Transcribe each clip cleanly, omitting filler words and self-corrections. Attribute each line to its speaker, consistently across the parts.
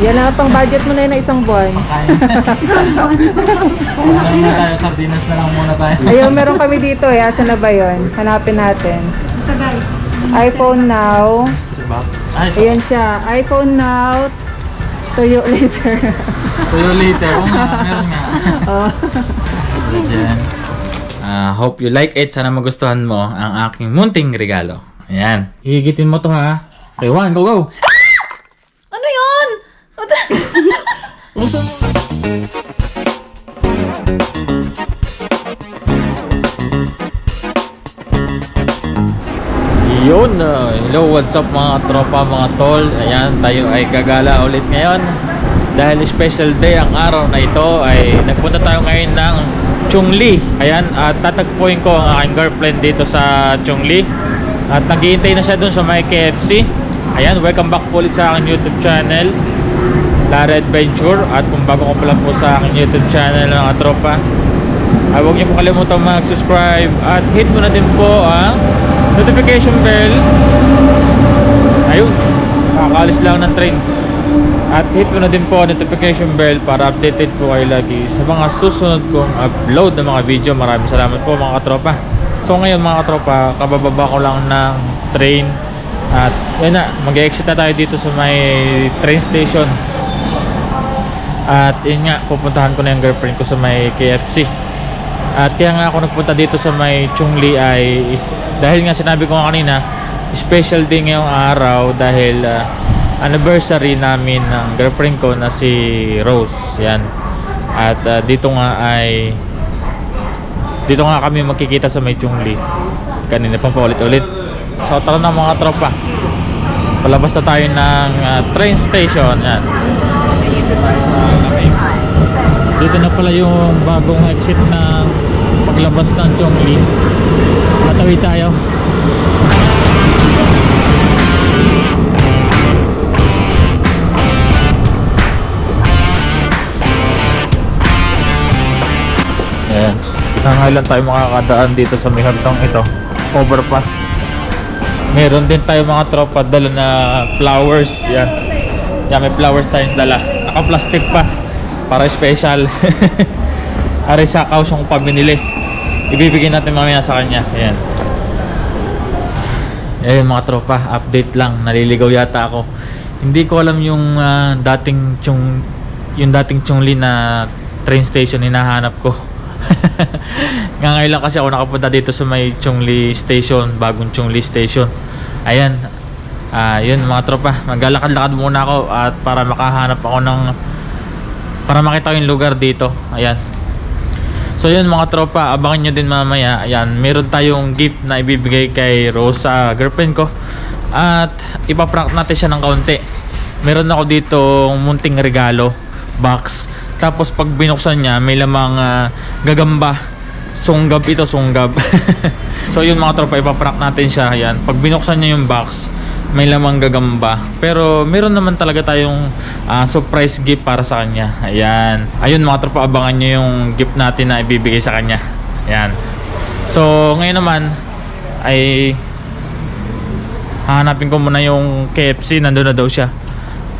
Speaker 1: Yan lang pang budget mo na yun na isang buwan.
Speaker 2: Wala muna tayo, sardinas na lang muna tayo.
Speaker 1: Ayun, meron kami dito eh. Asan na ba yun? Hanapin natin.
Speaker 3: Ito guys.
Speaker 1: iPhone now.
Speaker 2: Ay,
Speaker 1: Ayan siya. iPhone now. Tuyo later.
Speaker 2: tuyo later. Oo nga, meron nga. Diyan. Hope you like it. Sana magustuhan mo ang aking munting regalo. Ayan. Higitin mo to ha. Okay, one, go, go!
Speaker 3: Ano yun?
Speaker 2: Uso mo. Yun, hello, what's up mga tropa, mga tol. Ayan, tayo ay gagala ulit ngayon. Dahil special day ang araw na ito, ay nagpunta tayo ngayon ng Chungli. Ayan, at tatagpuin ko ang aking girlfriend dito sa Chungli. At naghihintay na siya dun sa may KFC. Ayan, welcome back po ulit sa aking YouTube channel, Lara Adventure. At kung bago ko pala po sa aking YouTube channel mga tropa, ay huwag niyo po kalimutan mag-subscribe at hit mo na din po ang notification bell. Ayun, kakaalis lang ng train. At hit mo na din po ang notification bell para updated po kayo lagi sa mga susunod kong upload ng mga video. Maraming salamat po mga katropa. So ngayon mga katropa, kabababa ko lang ng train. At yun na, mag-exit na tayo dito sa may train station. At yun nga, pupuntahan ko na yung girlfriend ko sa may KFC. At kaya nga ako nagpunta dito sa may Chungli ay dahil nga sinabi ko nga kanina, special day ngayong araw dahil anniversary namin ng girlfriend ko na si Rose. Yan. At dito nga kami magkikita sa may Chungli. Kanina pang paulit-ulit. So tara na mga tropa. Palabas na tayo ng train station. Yan. Dito na pala yung bagong exit ng paglabas ng Chungli. Matawid tayo. Ayan. Nangailan tayo makakadaan dito sa may hagdang ito. Overpass. Meron din tayo mga tropa dala na flowers. Yan. Yan, may flowers tayong dala. Naka-plastic pa. Para special. Ari sa kaus yung pabinili. Ibibigay natin mamaya sa kanya. Ayan. Ayan mga tropa, update lang. Naliligaw yata ako. Hindi ko alam yung dating Chungli na train station hinahanap ko. Ngayon lang kasi ako nakapunta dito sa may Chungli station, bagong Chungli station. Ayan. Yun mga tropa, maglalakad-lakad muna ako at para makahanap ako ng para makita ko yung lugar dito. Ayan. So yun mga tropa, abangan nyo din mamaya. Ayan, meron tayong gift na ibibigay kay Rosa, girlfriend ko. At ipaprank natin siya ng kaunti. Meron ako dito munting regalo box. Tapos pag binuksan niya, may lamang gagamba. Sunggab ito, sunggab. So yun mga tropa, ipaprank natin siya. Ayan, pag binuksan niya yung box, may lamang gagamba. Pero meron naman talaga tayong surprise gift para sa kanya. Ayan. Ayun mga tropa, abangan nyo yung gift natin na ibibigay sa kanya. Ayan. So ngayon naman ay hahanapin ko muna yung KFC. Nandun na daw siya.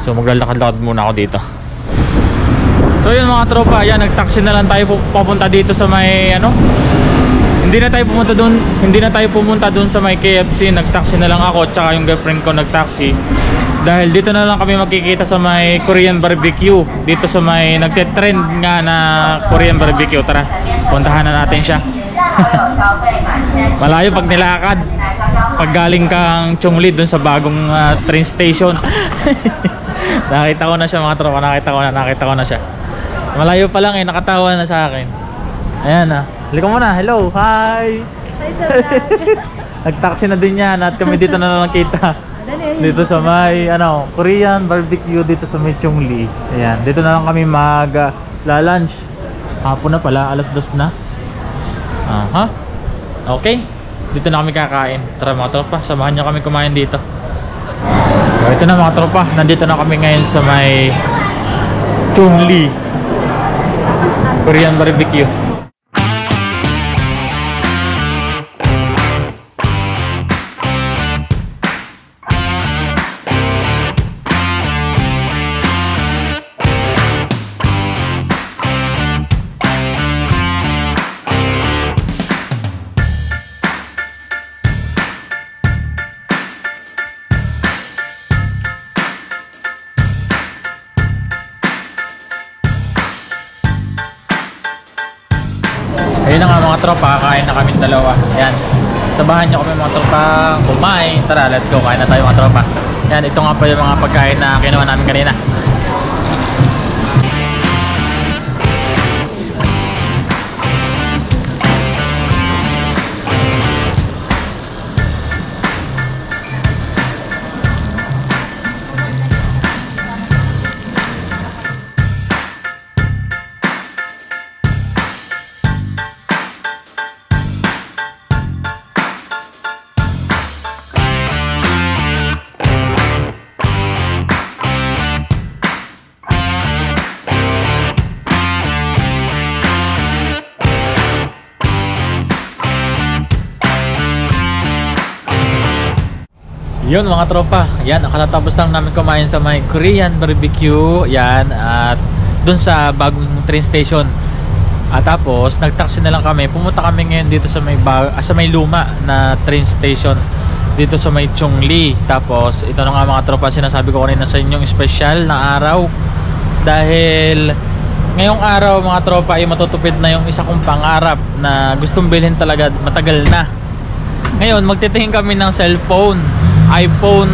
Speaker 2: So maglalakad-lakad muna ako dito. So yun mga tropa, ayan, nag-taxi na lang tayo papunta dito sa may Hindi na tayo pumunta doon sa may KFC. Nag-taxi na lang ako at saka yung girlfriend ko nag-taxi. Dahil dito na lang kami makikita sa may Korean barbecue. Dito sa may nagte-trend nga na Korean barbecue. Tara, puntahan na natin siya. Malayo pag nilakad. Pag galing kang Chungli doon sa bagong train station. Nakita ko na siya mga tropa, nakita ko na siya. Malayo pa lang nakatawa na sa akin. Ayan Halika muna, hello, hi!
Speaker 3: Hi sa vlog.
Speaker 1: Nag-taxi na din yan at kami dito na nakita. Dito sa may Korean barbecue dito sa may Chungli. Ayan, dito na lang kami mag-lunch. Hapon na pala, alas 2 na. Okay, dito na kami kakain. Tara mga tropa, samahan nyo kami kumain dito. So, ito na mga tropa, nandito na kami ngayon sa may Chungli Korean barbecue. Ayun na nga mga tropa, kakain na kami dalawa. Ayan. Sabahan nyo kami mga tropa kumain. Tara, let's go. Kain na tayo mga tropa. Ayan, ito nga po yung mga pagkain na kinuha namin kanina. Yun mga tropa, yan, katatapos lang namin kumain sa may Korean barbecue, yan, at dun sa bagong train station. At tapos, nag-taxi na lang kami, pumunta kami ngayon dito sa may luma na train station, dito sa may Chungli. Tapos, ito na nga mga tropa, sinasabi ko kanina sa inyong special na araw. Dahil, ngayong araw mga tropa, ay matutupid na yung isa kong pangarap na gustong bilhin talaga matagal na. Ngayon, magtitingin kami ng cellphone. iPhone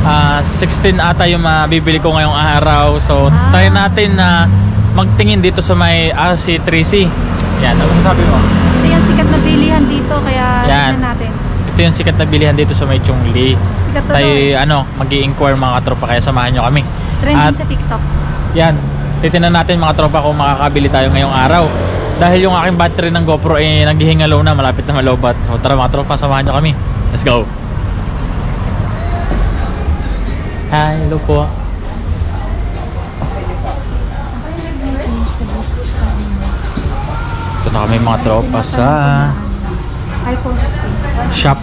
Speaker 1: 16 ata yung mabibili ko ngayong araw. So try natin na magtingin dito sa may RC3C. Yan, ano sabi mo?
Speaker 3: Ito yung sikat na bilihan dito, kaya tignan natin.
Speaker 1: Ito yung sikat na bilihan dito sa may Chungli.
Speaker 3: Sikat to
Speaker 1: Tayo mag-i-inquire mga tropa, kaya samahan nyo kami.
Speaker 3: Trending sa TikTok.
Speaker 1: Yan, titingnan natin mga tropa kung makakabili tayo ngayong araw. Dahil yung aking battery ng GoPro ay naghihingalo na, malapit na malobat. So tara mga tropa, samahan nyo kami. Let's go. Hi, hello po. Ito na kami mga tropa sa
Speaker 3: iPhone 16.
Speaker 1: shop.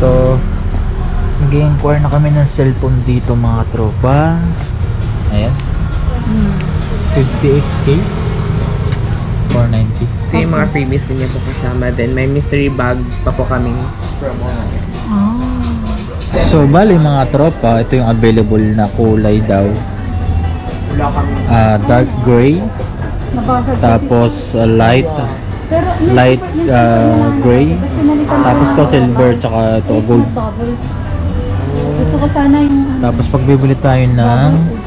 Speaker 1: So, mag-i-inquire na kami ng cellphone dito mga tropa. Ayan. 58K 490.
Speaker 4: Ito yung mga freebies din niya po kasama. Then may mystery bag pa po kaming promo ngayon.
Speaker 1: So bali mga tropa, ito yung available na kulay daw.
Speaker 4: Wala kami.
Speaker 1: Dark gray, tapos light gray, tapos to silver, tsaka to gold.
Speaker 3: Gusto ko sana yung
Speaker 1: Tapos pag bibili tayo ng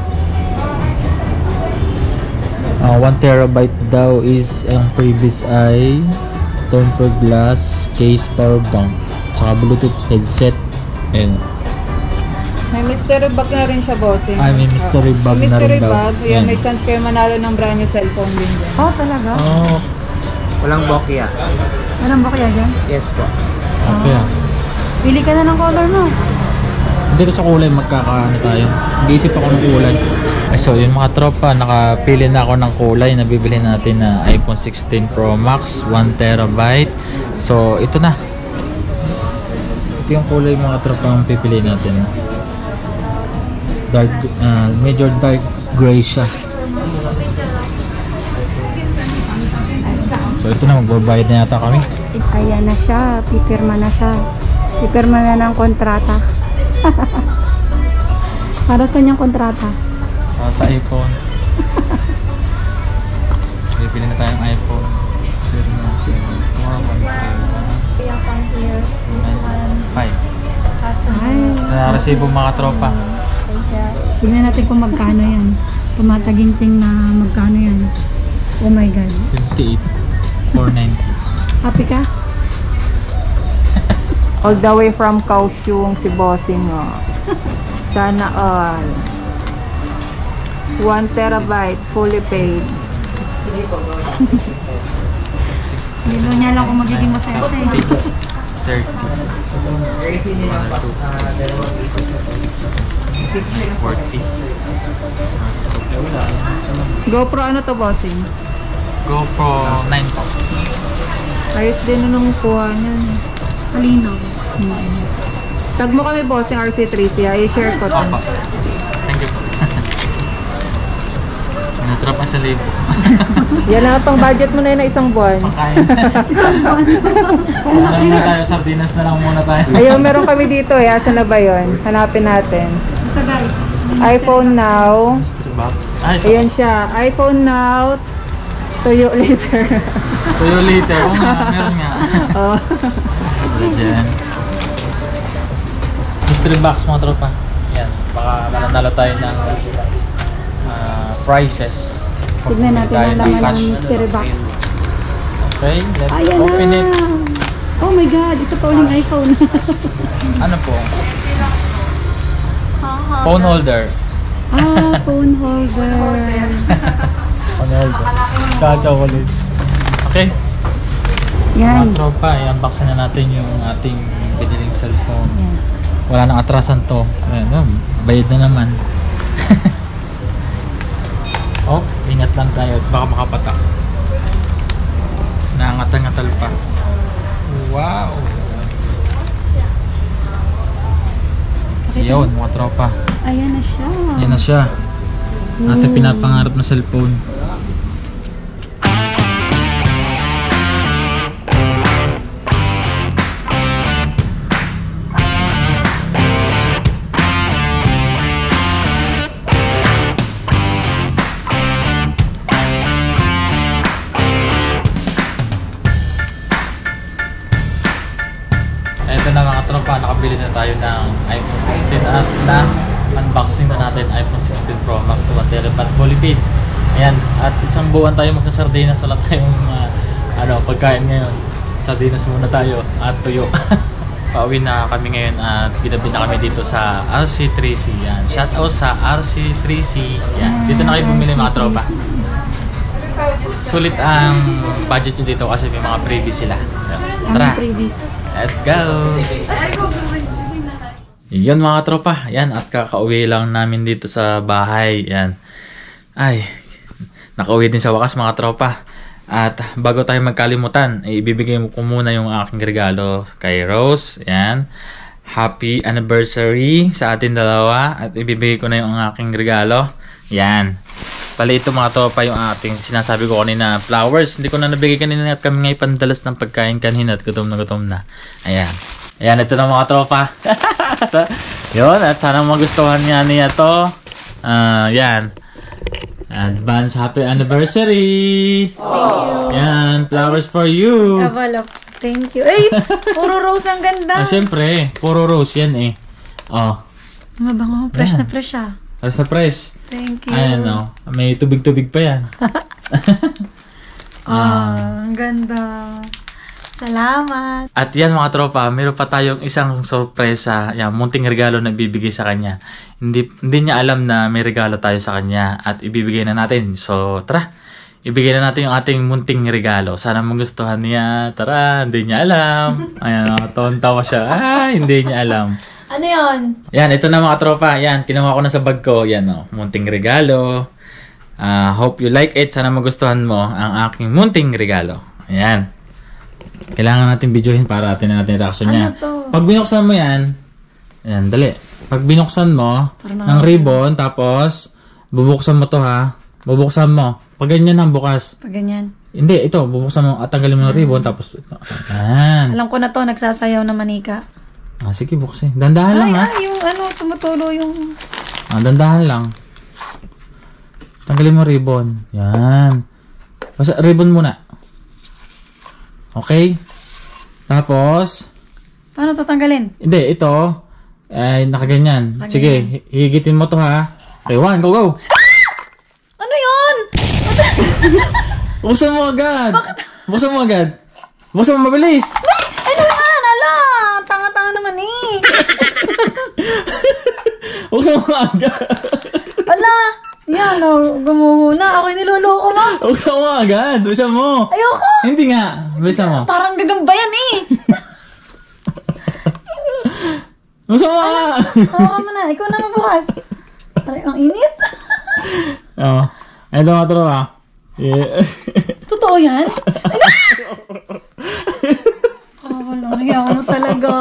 Speaker 1: 1 terabyte daw is ang previous ay tempered glass, case, power bank, saka bluetooth headset. And
Speaker 5: May mystery bag na rin siya, bossing.
Speaker 1: ay may mystery bag na rin
Speaker 5: Mystery
Speaker 1: daw.
Speaker 5: bag, yan, may chance kayo manalo ng brand new cellphone din dyan.
Speaker 3: Oh, talaga?
Speaker 1: Oh,
Speaker 4: Walang bokya.
Speaker 3: Anong ba kaya dyan?
Speaker 4: Yes po.
Speaker 1: okay.
Speaker 3: Pili ka na ng color mo.
Speaker 1: Dito sa kulay magkakaano tayo. Nag-iisip ako ng kulay. So yun mga tropa, nakapili na ako ng kulay na bibili natin na iPhone 16 Pro Max 1 terabyte. So ito na. Ito yung kulay mga tropa ang pipili natin. Dark, major dark gray siya. So ito na, magbabayad na yata kami.
Speaker 3: Ayan na siya. Pipirma na siya. Pipirma na ng kontrata. Para sa niyang kontrata?
Speaker 1: Sa iPhone. Bibili na tayong iPhone 16
Speaker 3: Ay.
Speaker 1: Na-resibo mga tropa.
Speaker 3: Tignan natin kung magkano yan. Tumataginting na magkano yan. Oh my God.
Speaker 1: 58 490.
Speaker 3: Happy ka?
Speaker 5: All the way from Kaohsiung si bossing, oh. Sana all. 1 terabyte, fully paid.
Speaker 3: Bilo niya lang kung magiging masaya sa'yo.
Speaker 1: 30. 40.
Speaker 5: GoPro ano to, bossing?
Speaker 1: GoPro 9 po.
Speaker 5: Ayos din nung kuha niyan.
Speaker 3: Malinaw.
Speaker 5: Tag mo kami, bossing, RC3C. I-share ko to.
Speaker 1: Opo. Thank you po. Natrap na sa libo.
Speaker 5: Yan lang pang budget mo na yun na isang buwan.
Speaker 1: Pakain. Ano na tayo, sardinas na lang muna tayo.
Speaker 5: Ayun, meron kami dito eh. Asan na ba yun? Hanapin natin.
Speaker 3: Ito guys.
Speaker 5: iPhone now.
Speaker 1: box. Ay, ito.
Speaker 5: Ayan siya. iPhone now. Tuyo later.
Speaker 1: Tuyo later. Oo nga, meron nga.
Speaker 5: Oh.
Speaker 1: Wala dyan. Mystery box mga tropa. Yan, baka mananalo tayo ng prizes.
Speaker 3: Tignan natin ang laman ng mystery box.
Speaker 1: Okay, let's
Speaker 3: Ayan
Speaker 1: open
Speaker 3: na!
Speaker 1: it.
Speaker 3: Oh my God, isa pa uling iPhone.
Speaker 1: Ano po? Phone holder.
Speaker 3: Phone holder.
Speaker 1: Phone holder. Sa chocolate. Okay.
Speaker 3: Yan.
Speaker 1: Mga tropa, i-unboxin na natin yung ating biniling cellphone.
Speaker 3: Yan.
Speaker 1: Wala nang atrasan to. Ayan, bayad na naman. Oh, ingat lang tayo at baka makapatak. Naangatal-ngatal pa. Wow! Yun, mga tropa.
Speaker 3: Ayan na siya.
Speaker 1: Yan na siya. Ating pinapangarap na cellphone. Ito na mga tropa, nakabili na tayo ng iPhone 16 at na-unboxing na natin iPhone 16 Pro Max 1TB fully paid. Ayan, at isang buwan tayo magsasardinas, wala tayong pagkain ngayon. Sardinas muna tayo at tuyo. Pauwi na kami ngayon at ginabi na kami dito sa RC3C. Yan, shoutout sa RC3C. Yan, dito na kayo bumili mga tropa. Sulit ang budget nyo dito kasi may mga freebies sila. Yan, tara! Let's go! Yan mga tropa. Yan, at kakauwi lang namin dito sa bahay. Yan. Ay, nakauwi din sa wakas mga tropa. At bago tayo magkalimutan, ibibigay ko muna yung aking regalo kay Rose. Yan. Happy anniversary sa atin dalawa. At ibibigay ko na yung aking regalo. Yan. Pali ito mga tropa yung ating sinasabi ko kanina, flowers. Hindi ko na nabigay kanina at kami ngay pandalas ng pagkain kanina at gutom na. Ayan. Ayan, ito na mga tropa. Yun, at sana magustuhan niya niya to. Yan. Advance happy anniversary!
Speaker 3: Thank you.
Speaker 1: Yan, flowers for you.
Speaker 3: Thank you. Ay, puro rose ang ganda.
Speaker 1: Siyempre, puro rose yan eh. Oh.
Speaker 3: Mabango, fresh na fresh ah.
Speaker 1: Fresh na fresh.
Speaker 3: Thank you.
Speaker 1: Ayan o. May tubig-tubig pa yan.
Speaker 3: Ang ganda. Salamat.
Speaker 1: At yan mga tropa, meron pa tayong isang sorpresa. Yan, munting regalo na ibibigay sa kanya. Hindi niya alam na may regalo tayo sa kanya at ibibigay na natin. So, tara. Ibigay na natin yung ating munting regalo. Sana magustuhan niya. Tara, hindi niya alam. Ayan, tawa siya. Hindi niya alam.
Speaker 3: Ano yon?
Speaker 1: Yan, ito na mga tropa. Yan, kinuha ko na sa bag ko. Yan o, munting regalo. Hope you like it. Sana magustuhan mo ang aking munting regalo. Ayan. Kailangan natin videohin para atin na natin reaction niya.
Speaker 3: Ano to?
Speaker 1: Pag binuksan mo yan, ayan, dali. Pag binuksan mo ng ribbon, tapos bubuksan mo to ha. Bubuksan mo. Pag ganyan ang bukas.
Speaker 3: Pag ganyan.
Speaker 1: Hindi, ito. Bubuksan mo at tanggalin mo ng ribbon, tapos ito. Ayan.
Speaker 3: Alam ko na to, nagsasayaw na manika.
Speaker 1: Sige, buksin. Dandahan lang ha.
Speaker 3: Yung tumutulo yung...
Speaker 1: Dandahan lang. Tanggalin mo ribbon. Yan. Basta ribbon muna. Okay? Tapos,
Speaker 3: Paano to tanggalin?
Speaker 1: hindi, ito, ay nakaganyan. Sige, higitin mo to ha. Okay, 1, go!
Speaker 3: Ano yun?
Speaker 1: Buksan mo agad! Buksan mo agad! Buksan mo mabilis!
Speaker 3: Ano yan? Ala! Tanga-tanga naman eh.
Speaker 1: Buksan mo agad!
Speaker 3: Ala! Yan, gumuho na. Ako'y niloloko mo.
Speaker 1: Buksan mo agad! Buksan mo!
Speaker 3: Ayoko!
Speaker 1: Hindi nga! Buksan mo!
Speaker 3: Parang gagambayan eh.
Speaker 1: Buksan mo nga!
Speaker 3: Hawakan mo na. Ikaw na magbukas. Aray, ang init.
Speaker 1: Oo. Ito mga tropa.
Speaker 3: Totoo yan? Walang hiya mo talaga.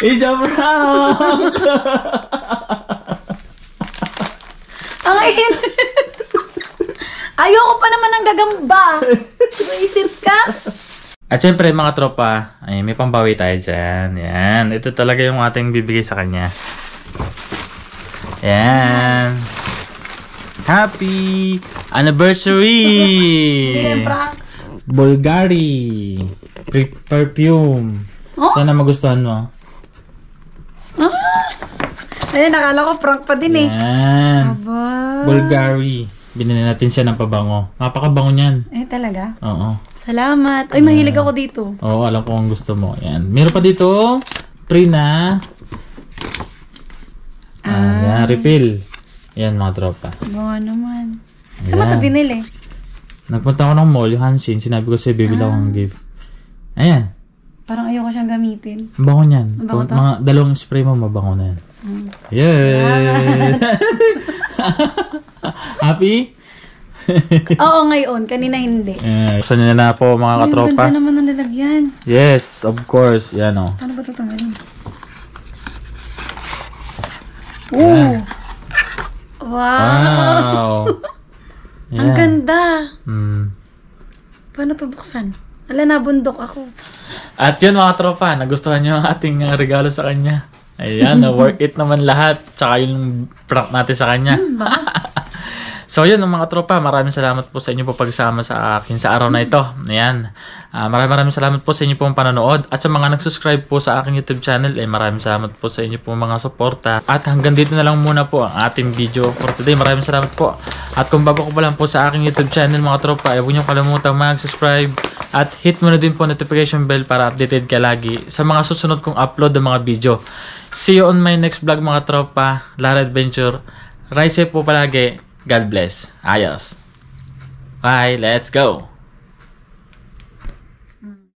Speaker 1: It's a prank!
Speaker 3: Ang init. Ayoko pa naman ng gagamba. Isip ka?
Speaker 1: At syempre mga tropa, ay may pambawi tayo dyan. Yan. Ito talaga yung ating bibigay sa kanya.
Speaker 2: Ayan. Happy anniversary! Bulgari. Perfume.
Speaker 3: Oh?
Speaker 2: Sana magustuhan mo.
Speaker 3: Ayun, nakala ko prank pa din eh.
Speaker 2: Ayan.
Speaker 3: Aba.
Speaker 2: Bulgari. Binili natin siya ng pabango. Napakabango niyan.
Speaker 3: Eh, talaga?
Speaker 2: Oo.
Speaker 3: Salamat. Ay, mahilig ako dito.
Speaker 2: Oo, alam ko kung gusto mo. Ayan. Meron pa dito, free na. Ayan, refill. Ayan, mga tropa.
Speaker 3: Bawa naman. Saan mo
Speaker 2: Ayan.
Speaker 3: ito binili?
Speaker 2: Nagpunta ako ng mall, yung Hanshin. Sinabi ko sa'yo, bibili ako ng gift. Ayan.
Speaker 3: Parang ayoko siyang gamitin.
Speaker 2: Ang bango niyan.
Speaker 3: Ang bango
Speaker 2: Kung
Speaker 3: to?
Speaker 2: mga dalawang spray mo, mabango na yan. Yay! Happy?
Speaker 3: Oo, ngayon. Kanina hindi.
Speaker 2: Gusto niyo na po mga
Speaker 3: Ay,
Speaker 2: katropa?
Speaker 3: ganda naman ang lalagyan.
Speaker 2: Yes, of course. Yan o.
Speaker 3: Paano ba ito tanggalin? Ooh! Wow!
Speaker 2: Wow!
Speaker 3: Ang ganda!
Speaker 2: Hmm.
Speaker 3: Paano ito buksan? Ala, nabundok ako.
Speaker 2: At yun mga tropa, nagustuhan nyo ang ating regalo sa kanya. Ayan, worth it naman lahat. Tsaka yung prank natin sa kanya. So yun mga tropa, maraming salamat po sa inyo po pagsama sa akin sa araw na ito. Ayan. Maraming salamat po sa inyo pong panonood. At sa mga nag-subscribe po sa aking YouTube channel, maraming salamat po sa inyo pong mga suporta. At hanggang dito na lang muna po ang ating video for today. Maraming salamat po. At kung bago ko pa lang po sa aking YouTube channel mga tropa, huwag niyo kalimutan mag-subscribe. At hit mo na din po notification bell para updated ka lagi sa mga susunod kong upload ng mga video. See you on my next vlog mga tropa. Lara Adventure. Rise safe po palagi. God bless. Ayos. Bye. Let's go.